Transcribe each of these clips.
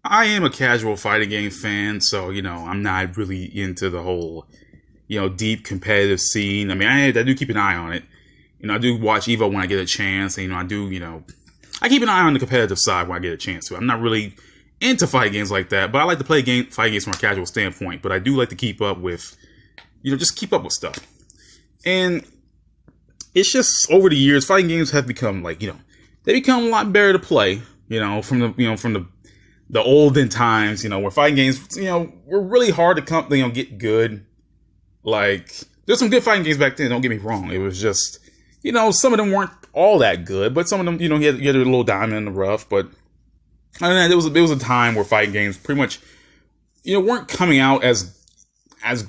I am a casual fighting game fan, so, I'm not really into the whole, deep competitive scene. I mean, I do keep an eye on it. I do watch EVO when I get a chance, and, I keep an eye on the competitive side when I get a chance to. I'm not really into fighting games like that, but I like to play fighting games from a casual standpoint, but I do like to keep up with, just keep up with stuff. And it's just, over the years, fighting games have become, they become a lot better to play, from the olden times, where fighting games, were really hard to get good. Like, there's some good fighting games back then, don't get me wrong. It was just, some of them weren't all that good, but some of them, you had a little diamond in the rough, but other than that, there was a time where fighting games pretty much, weren't coming out as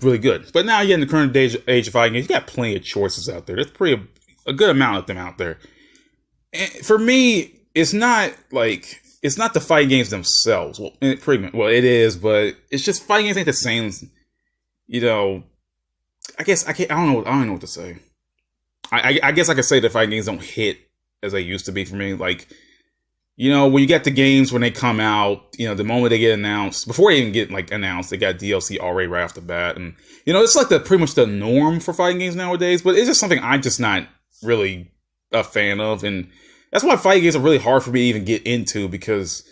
really good. But now, in the current age of fighting games, you got plenty of choices out there. There's a good amount of them out there. And for me, it's not the fighting games themselves. Well, it is, but it's just fighting games ain't the same. I guess I don't know what to say. I guess I could say that fighting games don't hit as they used to be for me. Like, when you get the games when they come out, the moment they get announced, before they even get announced, they got DLC already right off the bat, and it's pretty much the norm for fighting games nowadays. But it's just something I'm just not really a fan of, and that's why fighting games are really hard for me to even get into, because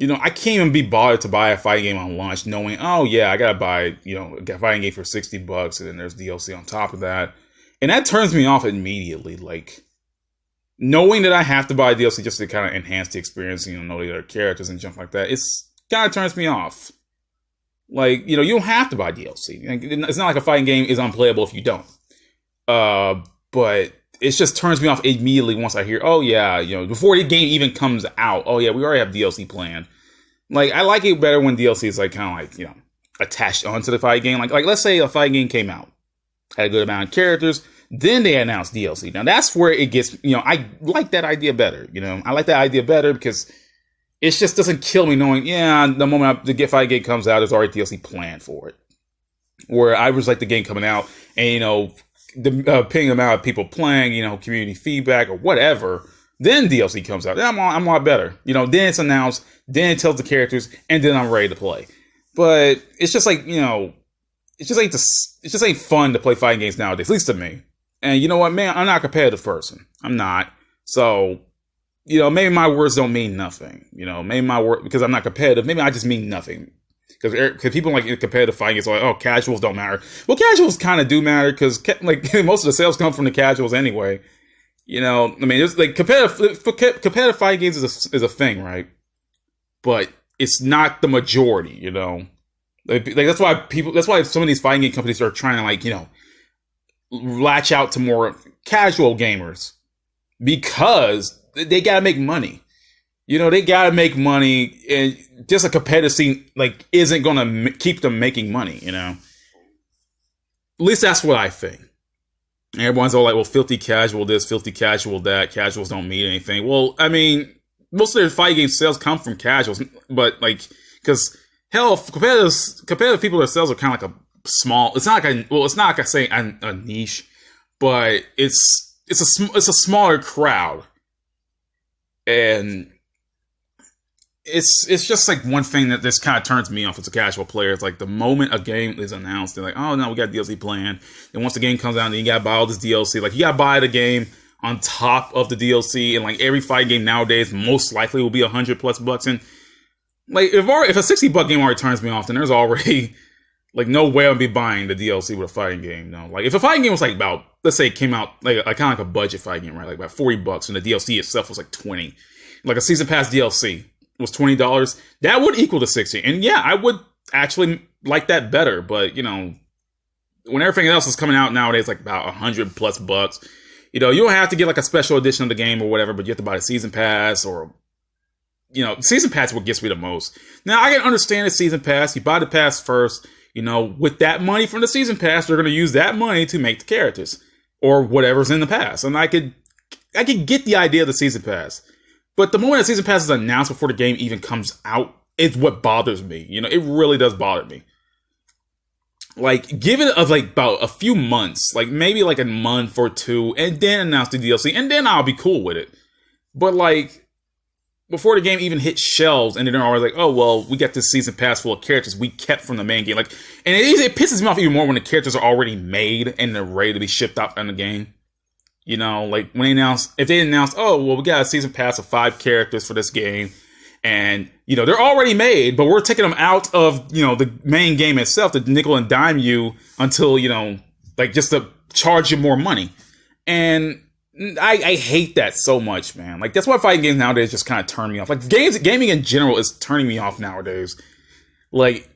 I can't even be bothered to buy a fighting game on launch, knowing, oh yeah, I gotta buy a fighting game for $60, and then there's DLC on top of that, and that turns me off immediately. Like, knowing that I have to buy DLC just to kind of enhance the experience, know the other characters and junk like that, it's kind of turns me off. Like, you don't have to buy DLC. It's not like a fighting game is unplayable if you don't. But it just turns me off immediately once I hear, oh yeah, before the game even comes out, oh yeah, we already have DLC planned. Like, I like it better when DLC is kind of attached onto the fighting game. Like let's say a fighting game came out, had a good amount of characters, then they announced DLC. Now that's where it gets, I like that idea better. I like that idea better because it just doesn't kill me knowing, the moment the fighting game comes out, there's already DLC planned for it. Where I was like the game coming out, and depending on the amount of people playing, community feedback or whatever, then DLC comes out. Then I'm a lot better. Then it's announced, then it tells the characters, and then I'm ready to play. But it's just it just ain't fun to play fighting games nowadays, at least to me. And you know what, man? I'm not a competitive person. I'm not. So, maybe my words don't mean nothing. Maybe my word, because I'm not competitive, maybe I just mean nothing. Because people in competitive fighting games are like, oh, casuals don't matter. Well, casuals kind of do matter, because most of the sales come from the casuals anyway. I mean, there's competitive fighting games is a thing, right? But it's not the majority. That's why some of these fighting game companies are trying to latch out to more casual gamers, because they gotta make money. They gotta make money, and just a competitive scene isn't gonna keep them making money. At least that's what I think. And everyone's all like, well, filthy casual this, filthy casual that, casuals don't mean anything. Well, I mean, most of their fighting game sales come from casuals, but because hell, competitive people themselves are kind of a small. It's not like I say a niche, but it's a smaller crowd, and it's just one thing that this kind of turns me off as a casual player. It's the moment a game is announced, they're like, oh no, we got DLC planned. And once the game comes out, then you gotta buy all this DLC. You gotta buy the game on top of the DLC, and every fighting game nowadays most likely will be $100+ And if a $60 game already turns me off, then there's already no way I'll be buying the DLC with a fighting game. No, if a fighting game was about, let's say it came out kind of like a budget fighting game, right? About $40, and the DLC itself was $20. A season pass DLC was $20. That would equal to $60. And yeah, I would actually like that better. But when everything else is coming out nowadays, about $100+ you don't have to get a special edition of the game or whatever, but you have to buy the season pass, or season pass is what gets me the most. Now, I can understand the season pass. You buy the pass first. With that money from the season pass, they're going to use that money to make the characters or whatever's in the pass. And I could get the idea of the season pass. But the moment the season pass is announced before the game even comes out, it's what bothers me. It really does bother me. Give it about a few months, maybe a month or two, and then announce the DLC, and then I'll be cool with it. But before the game even hit shelves, and then they're always like, oh, well, we got this season pass full of characters we kept from the main game. Like, and it pisses me off even more when the characters are already made and they're ready to be shipped out in the game. You know, like when if they announce, oh, well, we got a season pass of 5 characters for this game, and, you know, they're already made, but we're taking them out of, you know, the main game itself to nickel and dime you until, you know, like just to charge you more money. And I hate that so much, man. Like, that's why fighting games nowadays just kind of turn me off. Like, gaming in general is turning me off nowadays. Like,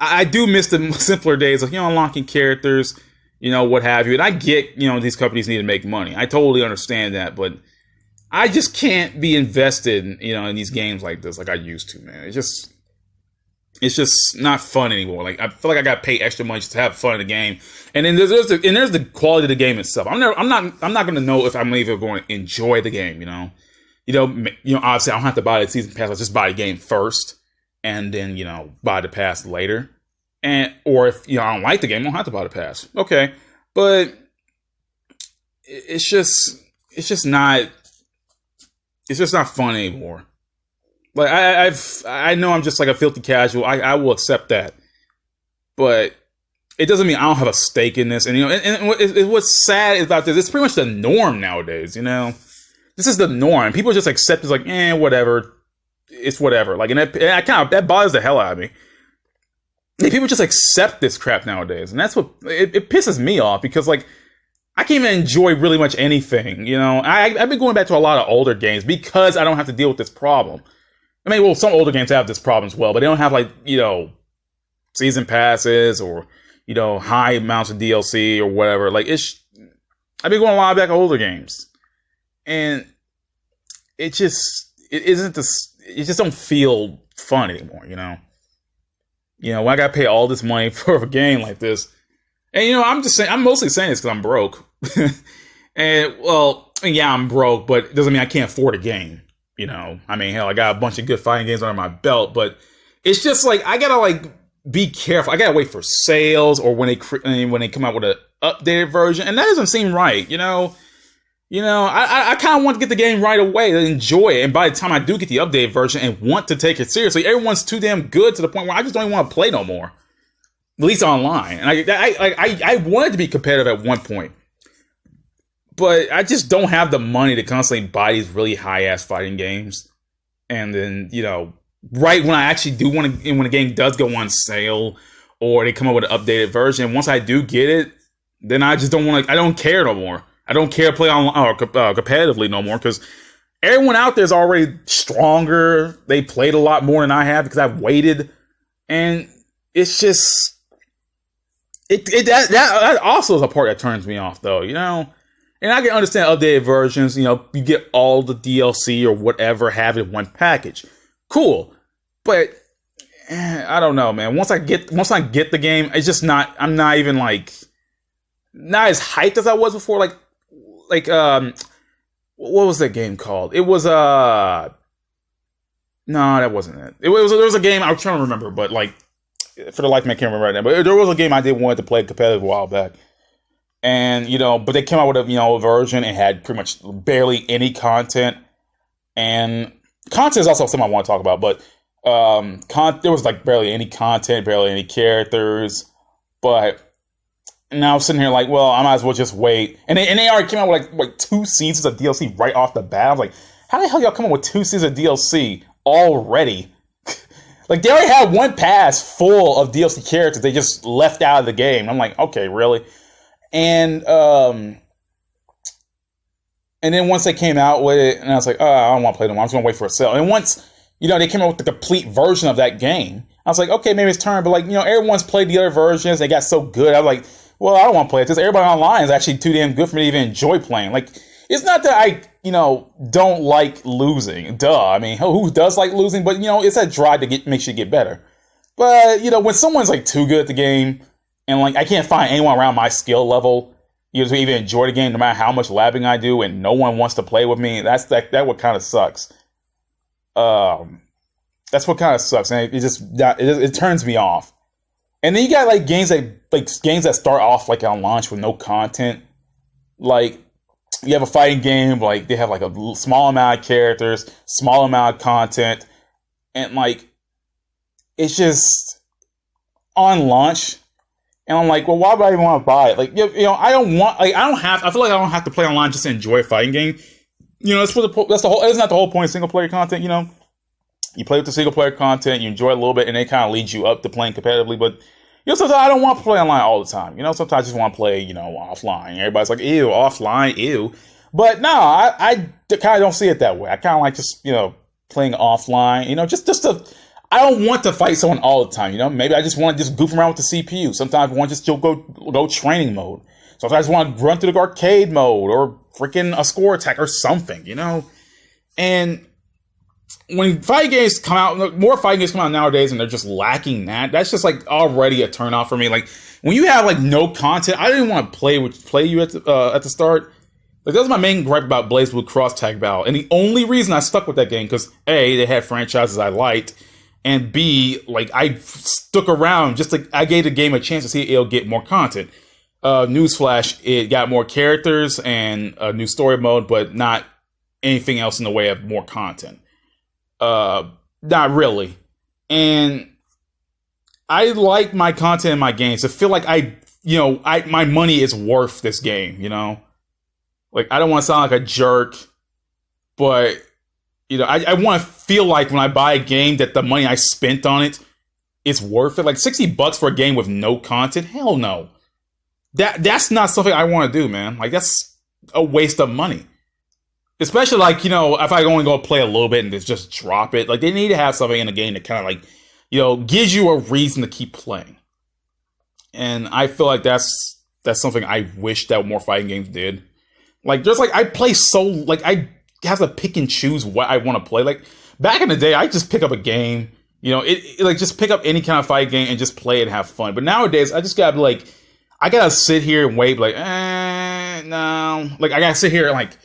I do miss the simpler days of, you know, unlocking characters, you know, what have you. And I get, you know, these companies need to make money. I totally understand that, but I just can't be invested, you know, in these games like this like I used to, man. It's just not fun anymore. Like, I feel like I got to pay extra money to have fun in the game. And then there's the quality of the game itself. I'm not going to know if I'm even going to enjoy the game, you know. Obviously I don't have to buy the season pass. I'll just buy the game first and then, you know, buy the pass later. Or if, you know, I don't like the game, I don't have to buy the pass. Okay. But it's just not fun anymore. Like, I know I'm just like a filthy casual. I will accept that. But it doesn't mean I don't have a stake in this. And, you know, and what's sad about this, it's pretty much the norm nowadays, you know? This is the norm. People just accept it's like, whatever. It's whatever. Like, and that bothers the hell out of me. Like, people just accept this crap nowadays. And that's what, it pisses me off because, like, I can't even enjoy really much anything, you know? I've been going back to a lot of older games because I don't have to deal with this problem. I mean, well, some older games have this problem as well, but they don't have, like, you know, season passes or, you know, high amounts of DLC or whatever. Like, I've been going a lot back to older games. And it just don't feel fun anymore, you know? You know, when I gotta pay all this money for a game like this. And, you know, I'm mostly saying this because I'm broke. And, well, yeah, I'm broke, but it doesn't mean I can't afford a game. You know, I mean, hell, I got a bunch of good fighting games under my belt, but it's just like, I gotta, like, be careful. I gotta wait for sales or when they come out with an updated version, and that doesn't seem right, you know? I kind of want to get the game right away and enjoy it, and by the time I do get the updated version and want to take it seriously, everyone's too damn good to the point where I just don't even want to play no more. At least online. And I wanted to be competitive at one point. But I just don't have the money to constantly buy these really high-ass fighting games. And then, you know, right when I actually do want to, when the game does go on sale, or they come up with an updated version, once I do get it, then I just don't want to, I don't care no more. I don't care to play online or competitively no more, because everyone out there is already stronger. They played a lot more than I have because I've waited. And it's just, that also is a part that turns me off, though, you know? And I can understand updated versions, you know, you get all the DLC or whatever, have it in one package. Cool. But I don't know, man. Once I get the game, it's just not, I'm not even like, not as hyped as I was before. Like, what was that game called? It was, no, that wasn't it. There was a game, I'm trying to remember, but like, for the life of me, I can't remember right now. But there was a game I did want to play competitive a while back. And, you know, but they came out with a version and had pretty much barely any content. And content is also something I want to talk about, but there was like barely any content, barely any characters. But now I'm sitting here like, well, I might as well just wait. And they already came out with like 2 seasons of DLC right off the bat. I was like, how the hell y'all come up with 2 seasons of DLC already? Like, they already had one pass full of DLC characters they just left out of the game. I'm like, okay, really? And then once they came out with it, and I was like, oh, I don't want to play them. I'm just going to wait for a sale. And once, you know, they came out with the complete version of that game, I was like, okay, maybe it's turn. But, like, you know, everyone's played the other versions. They got so good. I was like, well, I don't want to play it because everybody online is actually too damn good for me to even enjoy playing. Like, it's not that I, you know, don't like losing. Duh. I mean, who does like losing? But, you know, it's that drive to make sure you get better. But, you know, when someone's, like, too good at the game, and, like, I can't find anyone around my skill level, you know, to even enjoy the game, no matter how much labbing I do, and no one wants to play with me. That what kind of sucks. That's what kind of sucks, and it turns me off. And then you got games that start off like on launch with no content. Like, you have a fighting game, like they have like a small amount of characters, small amount of content, and like it's just on launch. And I'm like, well, why would I even want to buy it? Like, you know, I feel like I don't have to play online just to enjoy a fighting game. You know, isn't that the whole point of single player content, you know? You play with the single player content, you enjoy it a little bit, and it kind of leads you up to playing competitively. But, you know, sometimes I don't want to play online all the time. You know, sometimes I just want to play, you know, offline. Everybody's like, ew, offline, ew. But no, I kind of don't see it that way. I kind of like just, you know, playing offline, you know, just to, I don't want to fight someone all the time, you know? Maybe I just want to just goof around with the CPU. Sometimes I want to just still go training mode. Sometimes I just want to run through the arcade mode or freaking a score attack or something, you know? And when fighting games come out, more fighting games come out nowadays and they're just lacking that, that's just like already a turnoff for me. Like when you have like no content, I didn't want to play you at the start. Like that was my main gripe about BlazBlue Cross Tag Battle. And the only reason I stuck with that game, because A, they had franchises I liked, and B, like, I stuck around just like I gave the game a chance to see if it'll get more content. Newsflash, it got more characters and a new story mode, but not anything else in the way of more content. Not really. And I like my content in my games to feel like my money is worth this game, you know? Like, I don't want to sound like a jerk, but you know, I want to feel like when I buy a game that the money I spent on it is worth it. Like $60 for a game with no content? Hell no. That's not something I want to do, man. Like that's a waste of money. Especially like, you know, if I only go play a little bit and just drop it. Like they need to have something in the game that kind of like, you know, gives you a reason to keep playing. And I feel like that's something I wish that more fighting games did. Like there's like, I play so, like I have to pick and choose what I want to play. Like back in the day, I just pick up a game, you know, it like just pick up any kind of fight game and just play it and have fun. But nowadays, I just gotta be like, I gotta sit here and wait, like, no. Like I gotta sit here and like,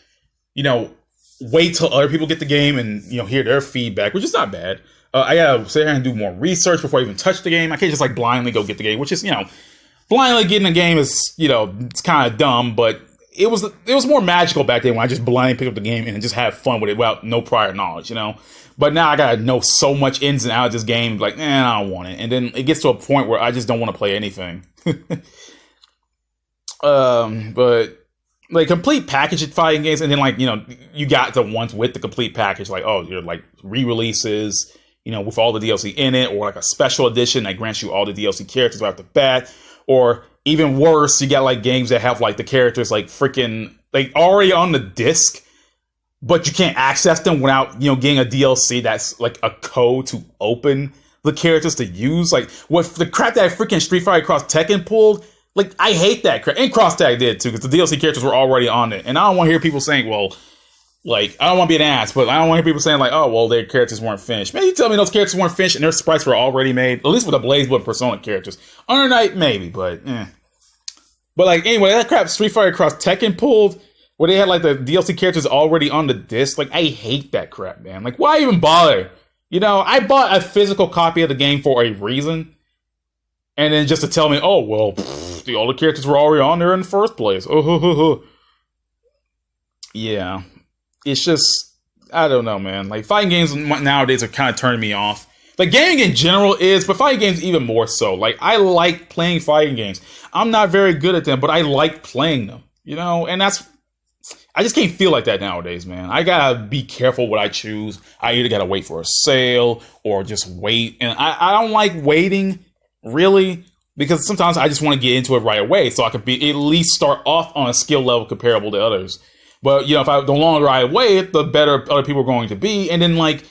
you know, wait till other people get the game and, you know, hear their feedback, which is not bad. I gotta sit here and do more research before I even touch the game. I can't just like blindly go get the game, which is, you know, blindly getting a game is, you know, it's kind of dumb, but it was more magical back then when I just blindly picked up the game and just had fun with it without no prior knowledge, you know? But now I gotta know so much ins and outs of this game, like, I don't want it. And then it gets to a point where I just don't want to play anything. But like complete package fighting games, and then like, you know, you got the ones with the complete package, like, oh, you're like re-releases, you know, with all the DLC in it, or like a special edition that grants you all the DLC characters right off the bat, or even worse, you got like games that have like the characters like freaking like already on the disc, but you can't access them without, you know, getting a DLC that's like a code to open the characters to use. Like what the crap that freaking Street Fighter Cross Tekken pulled, like I hate that crap. And Cross Tag did too, because the DLC characters were already on it. And I don't want to hear people saying, well, like, I don't want to be an ass, but I don't want to hear people saying like, oh, well, their characters weren't finished. Man, you tell me those characters weren't finished and their sprites were already made, at least with the BlazBlue and Persona characters. Under Night, maybe, but But like, anyway, that crap Street Fighter Cross Tekken pulled, where they had like the DLC characters already on the disc, like, I hate that crap, man. Like, why even bother? You know, I bought a physical copy of the game for a reason, and then just to tell me, oh, well, the older characters were already on there in the first place. Yeah. It's just, I don't know, man. Like, fighting games nowadays are kind of turning me off. Like, gaming in general is, but fighting games even more so. Like, I like playing fighting games. I'm not very good at them, but I like playing them. You know, and that's, I just can't feel like that nowadays, man. I gotta be careful what I choose. I either gotta wait for a sale or just wait. And I don't like waiting, really, because sometimes I just want to get into it right away so I can be at least start off on a skill level comparable to others. But, you know, the longer I wait, the better other people are going to be. And then, like,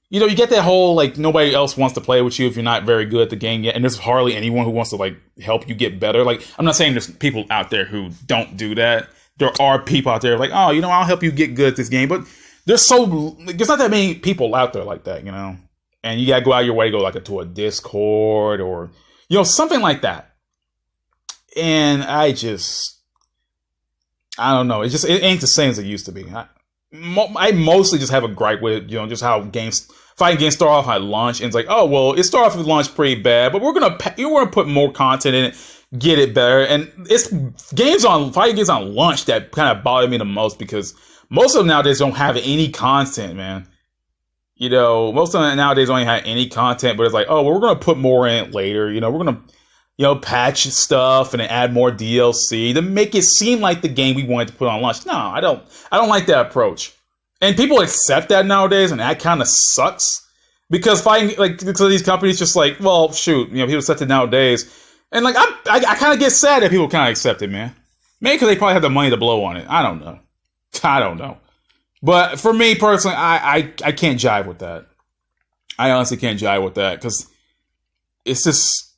you know, you get that whole, like, nobody else wants to play with you if you're not very good at the game yet. And there's hardly anyone who wants to, like, help you get better. Like, I'm not saying there's people out there who don't do that. There are people out there like, oh, you know, I'll help you get good at this game. But there's not that many people out there like that, you know. And you got to go out of your way to go, like, to a Discord or, you know, something like that. And I don't know. It ain't the same as it used to be. I mostly just have a gripe with, you know, just how games fighting games start off at launch, and it's like, oh well, it started off at launch pretty bad, but we're gonna put more content in it, get it better. And it's fighting games on launch that kind of bother me the most, because most of them nowadays don't have any content, man. You know, most of them nowadays don't have any content, but it's like, oh well, we're gonna put more in it later. You know, we're gonna patch stuff and add more DLC to make it seem like the game we wanted to put on launch. No, I don't like that approach. And people accept that nowadays, and that kind of sucks. Because these companies just like, well, shoot, people accept it nowadays. And like, I kind of get sad that people kind of accept it, man. Maybe because they probably have the money to blow on it. I don't know. But for me personally, I can't jive with that. I honestly can't jive with that, because it's just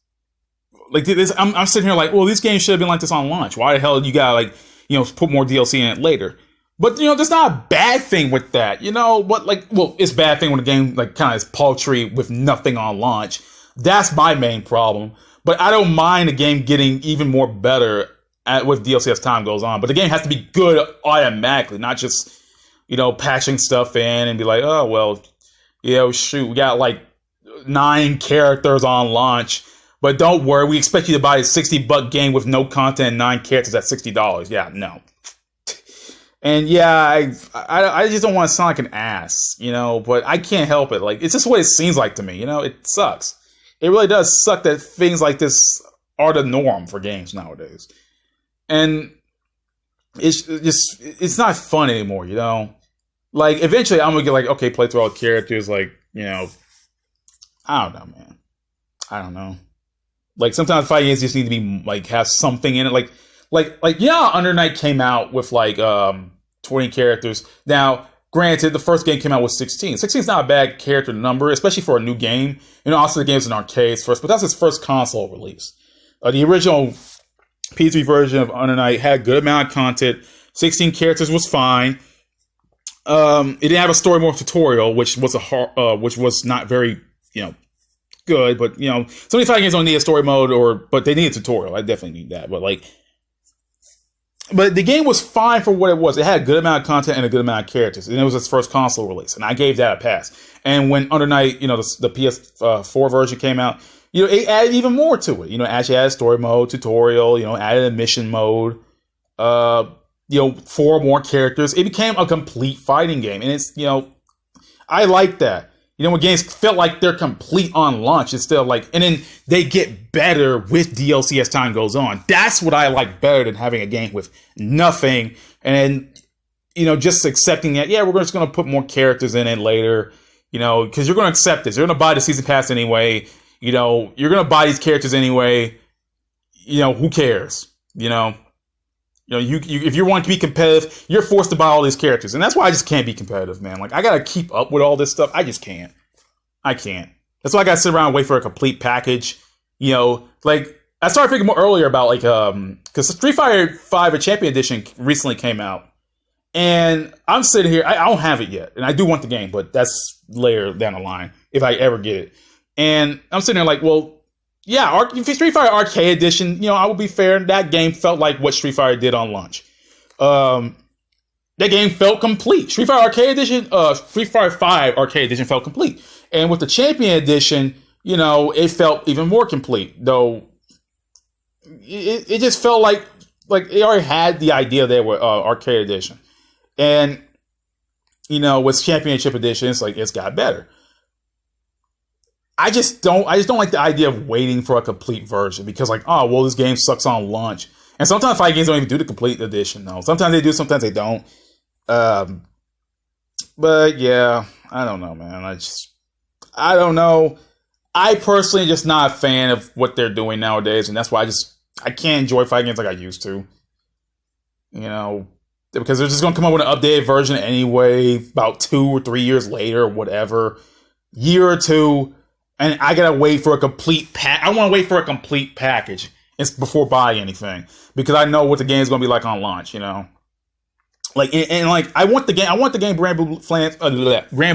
like this. I'm sitting here like, well, these games should have been like this on launch. Why the hell you gotta put more DLC in it later? But there's not a bad thing with that, But it's a bad thing when a game kind of is paltry with nothing on launch. That's my main problem. But I don't mind a game getting even more better with DLC as time goes on. But the game has to be good automatically, not just patching stuff in and be like, oh well, shoot, we got 9 characters on launch. But don't worry, we expect you to buy a $60 game with no content and 9 characters at $60. Yeah, no. And yeah, I just don't want to sound like an ass, but I can't help it. It's just what it seems like to me, It sucks. It really does suck that things like this are the norm for games nowadays. And it's not fun anymore, Eventually I'm going to get okay, play through all the characters, I don't know, man. I don't know. Sometimes fighting games just need to be have something in it. Under Night came out with 20 characters. Now, granted, the first game came out with 16. 16 is not a bad character number, especially for a new game. Also the game's in arcades first, but that's its first console release. The original PS3 version of Under Night had a good amount of content. 16 characters was fine. It didn't have a story mode tutorial, which was not very good, but some of these fighting games don't need a story mode, but they need a tutorial. I definitely need that. But the game was fine for what it was. It had a good amount of content and a good amount of characters, and it was its first console release, and I gave that a pass. And when Under Night, the PS4 version came out, it added even more to it. Actually added story mode, tutorial, added a mission mode, 4 more characters. It became a complete fighting game, and it's I like that. When games felt like they're complete on launch instead of and then they get better with DLC as time goes on. That's what I like better than having a game with nothing and, just accepting that, yeah, we're just going to put more characters in it later, because you're going to accept this. You're going to buy the season pass anyway. You're going to buy these characters anyway. Who cares? If you want to be competitive, you're forced to buy all these characters. And that's why I just can't be competitive, man. I got to keep up with all this stuff. I just can't. I can't. That's why I got to sit around and wait for a complete package. I started thinking more earlier about, because Street Fighter 5 a Champion Edition recently came out. And I'm sitting here, I don't have it yet. And I do want the game, but that's later down the line, if I ever get it. And I'm sitting there well, yeah, Street Fighter Arcade Edition, I will be fair, that game felt like what Street Fighter did on launch. That game felt complete. Street Fighter Arcade Edition, Street Fighter 5 Arcade Edition felt complete. And with the Champion Edition, it felt even more complete. Though, it just felt like they already had the idea there with Arcade Edition. And, with Championship Edition, it's got better. I just don't like the idea of waiting for a complete version because this game sucks on launch. And sometimes fighting games don't even do the complete edition though. Sometimes they do, sometimes they don't. But yeah, I don't know, man. I don't know. I personally just not a fan of what they're doing nowadays, and that's why I can't enjoy fighting games like I used to. Because they're just gonna come up with an updated version anyway, about 2 or 3 years later, or whatever, year or two. And I gotta wait for a complete I want to wait for a complete package before buying anything because I know what the game is gonna be like on launch. I want the game Grand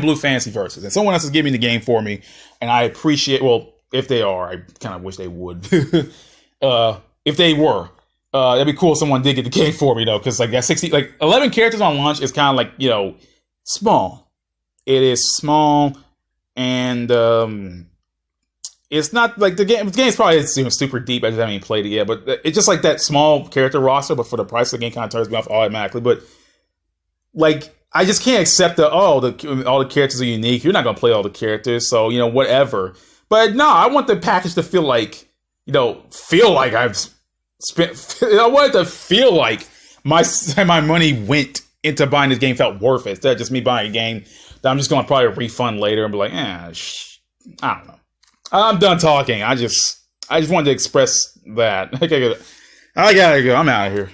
Blue Fantasy Versus, and someone else is giving the game for me, and I appreciate. Well, if they are, I kind of wish they would. If they were, that'd be cool. If someone did get the game for me though, because that 11 characters on launch is kind of small. It is small. And it's not like the game's probably super deep. I just haven't even played it yet, but it's just like that small character roster, but for the price of the game kind of turns me off automatically. But like, I just can't accept that, all the characters are unique. You're not going to play all the characters, so, whatever. But no, I want the package to feel like, I've spent, I want it to feel like my money went into buying this game, felt worth it. Instead of just me buying a game that I'm just going to probably refund later and be like, I don't know. I'm done talking. I just wanted to express that. I gotta go. I'm out of here.